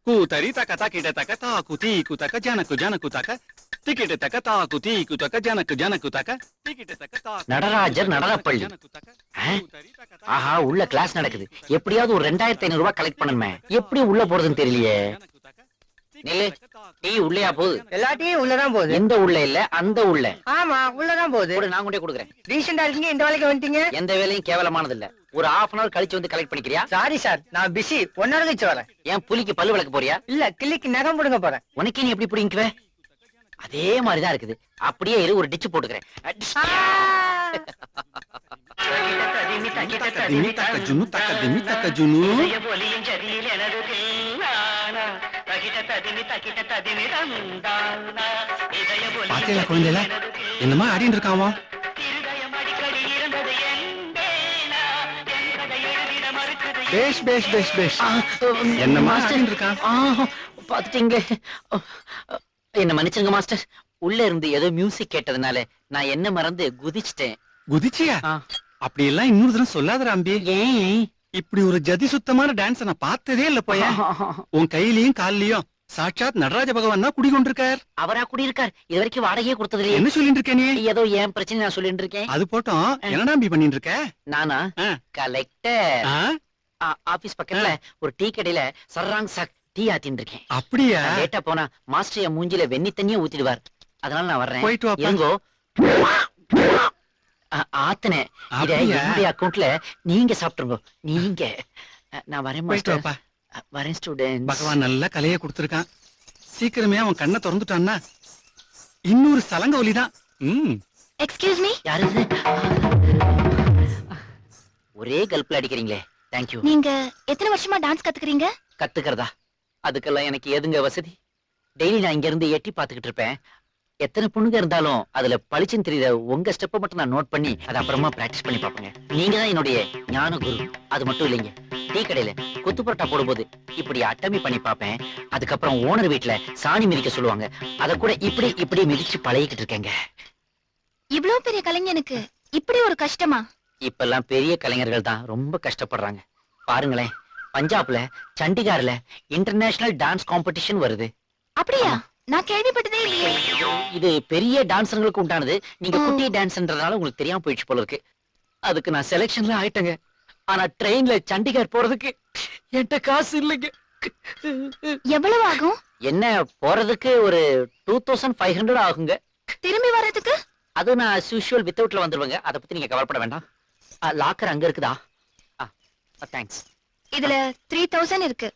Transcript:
கூத்தரி தக்க தக்கிட்ட தக்க தாக்கு தீக்கு தக்க ஜனக்கு ஜனக்கு தக்க டிக்கெட்டு தக்க தாக்கு தீக்கு தக்க ஜனக்கு ஜனக்கு தக்க டிக்கெட்டு தக்க தாக்கு நடராஜர் நடனப்பள்ளி. ஜனக்கு தக்க ஆ? கூத்தரி தக்க தக்க ஆஹா, உள்ள கிளாஸ் நடக்குது. எப்படியாவது ஒரு 2500 ரூபாய் கலெக்ட் பண்ணணுமே. எப்படி உள்ள போறதுன்னு தெரியலையே. நில்லு. டீ உள்ளேயா போகுது? எல்லா டீயும் உள்ளதான் போகுது. எந்த உள்ள இல்ல, அந்த உள்ள. ஆமா, உள்ளதான் போகுது. கூட நான் கொண்டே கொடுக்குறேன். ரீசெண்டா இருக்கீங்க, இந்த வேலைக்கு வந்துட்டீங்க. எந்த வேலையும் கேவலமானது இல்ல. ஒரு 1/2 hour கழிச்சு வந்து கலெக்ட் பண்ணிக்கிறியா? சாரி சார், நான் பிஸி. 1 hour கழிச்சு வரேன். ஏன் புலிக்கு பல்லு விளக்க போறியா? இல்ல, கிள்ளிக்கு நகம் புடுங்க போறேன். உனக்கே நீ எப்படி புடிங்குவ? அதே மாதிரிதான் இருக்குது. அப்படியே இரு, ஒரு டிச்சு போட்டுக்கிறேன். திமி தக்க ஜுனு தக்க திமி தக்க ஜுனு. பாத்தியா குழந்தைல என்னமா ஆடின்னு இருக்காவா? பேஷ் பேஷ் பேஷ் பேஷ். என்னமா ஆடின்னு இருக்கான்? பாத்துட்டீங்களே. என்ன மன்னிச்சுங்க மாஸ்டர். உள்ள இருந்து ஏதோ மியூசிக் கேட்டதுனால நான் என்ன மறந்து குதிச்சிட்டேன். குதிச்சியா? அப்படி எல்லாம் இன்னொரு தடவை சொல்லாத அம்பி. ஏன் இப்படி ஒரு ஜதி சுத்தமான டான்ஸ் நான் பார்த்ததே இல்ல போய. உன் கையிலயும் கால்லயும் சாட்சாத் நடராஜ பகவான் தான் குடிகொண்டிருக்கார். அவரா குடியிருக்கார். இது வரைக்கும் வாடகையே கொடுத்தது என்ன சொல்லிட்டு இருக்க நீ? ஏதோ என் பிரச்சனை நான் சொல்லிட்டு இருக்கேன். அது போட்டோம். என்னடா அம்பி பண்ணிட்டு இருக்க? நானா கலெக்டர். ஆபீஸ் பக்கத்துல ஒரு டீ கடையில சர்ராங் சாக் டீ ஆத்தின்னு இருக்கேன். அப்படியா? லேட்டா போனா மாஸ்டர் என் மூஞ்சில வெண்ணி தண்ணியே ஊத்திடுவார். அதனால நான் வர்றேன். போயிட்டு வாப்பா. இருங்கோ. ஆத்தனே இத என்னுடைய அக்கவுண்ட்ல நீங்க சாப்பிட்டுருங்க. நீங்க நான் வரேன் மாஸ்டர். வரேன் ஸ்டூடெண்ட். பகவான் நல்ல கலையை கொடுத்திருக்கான். சீக்கிரமே அவன் கண்ணை திறந்துட்டான்னா இன்னொரு சலங்க ஒலிதான். Excuse me. யாரு இது? ஒரே கல்ப்ல அடிக்கிறீங்களே. தேங்க்யூ. நீங்க எத்தனை வருஷமா டான்ஸ் கத்துக்கிறீங்க? கத்துக்கிறதா? அதுக்கெல்லாம் எனக்கு ஏதுங்க வசதி. டெய்லி நான் இங்க இருந்து எட்டி பாத்துக்கிட்டு இருப்பேன். எத்தனை பொண்ணுங்க இருந்தாலும் அதுல பளிச்சுன்னு தெரியுத உங்க ஸ்டெப்பை மட்டும் நான் நோட் பண்ணி அது அப்புறமா பிராக்டிஸ் பண்ணி பாப்பேங்க. நீங்க தான் என்னுடைய ஞான குரு. அது மட்டும் இல்லைங்க, டீ கடையில கொத்து பரோட்டா போடும்போது இப்படி அட்டமி பண்ணி பாப்பேன். அதுக்கப்புறம் ஓனர் வீட்டுல சாணி மிதிக்க சொல்லுவாங்க. அத கூட இப்படி இப்படி மிதிச்சு பழகிக்கிட்டு இருக்கேங்க. இவ்வளவு பெரிய கலைஞனுக்கு இப்படி ஒரு கஷ்டமா? இப்பெல்லாம் பெரிய கலைஞர்கள் தான் ரொம்ப கஷ்டப்படுறாங்க. பாருங்களேன், பஞ்சாப்ல சண்டிகார்ல இன்டர்நேஷனல் டான்ஸ் காம்படிஷன் வருது. அப்படியா? நான் கேள்விப்பட்டதே இல்லையே. இது பெரிய டான்சர்களுக்கு உண்டானது. நீங்க குட்டி டான்ஸ்ன்றதால உங்களுக்கு தெரியாம போயிடுச்சு போல இருக்கு. அதுக்கு நான் செலக்ஷன்ல ஆயிட்டேங்க. ஆனா ட்ரெயின்ல சண்டிகார் போறதுக்கு என்கிட்ட காசு இல்லைங்க. எவ்வளவு ஆகும்? என்ன, போறதுக்கு ஒரு 2500 ஆகுங்க. திரும்பி வர்றதுக்கு? அது நான் as usual வித்தவுட்ல வந்துருவேங்க. அதை பத்தி நீங்க கவலைப்பட வேண்டாம். லாக்கர் அங்க இருக்குதா? தேங்க்ஸ். இதுல 3000 இருக்கு.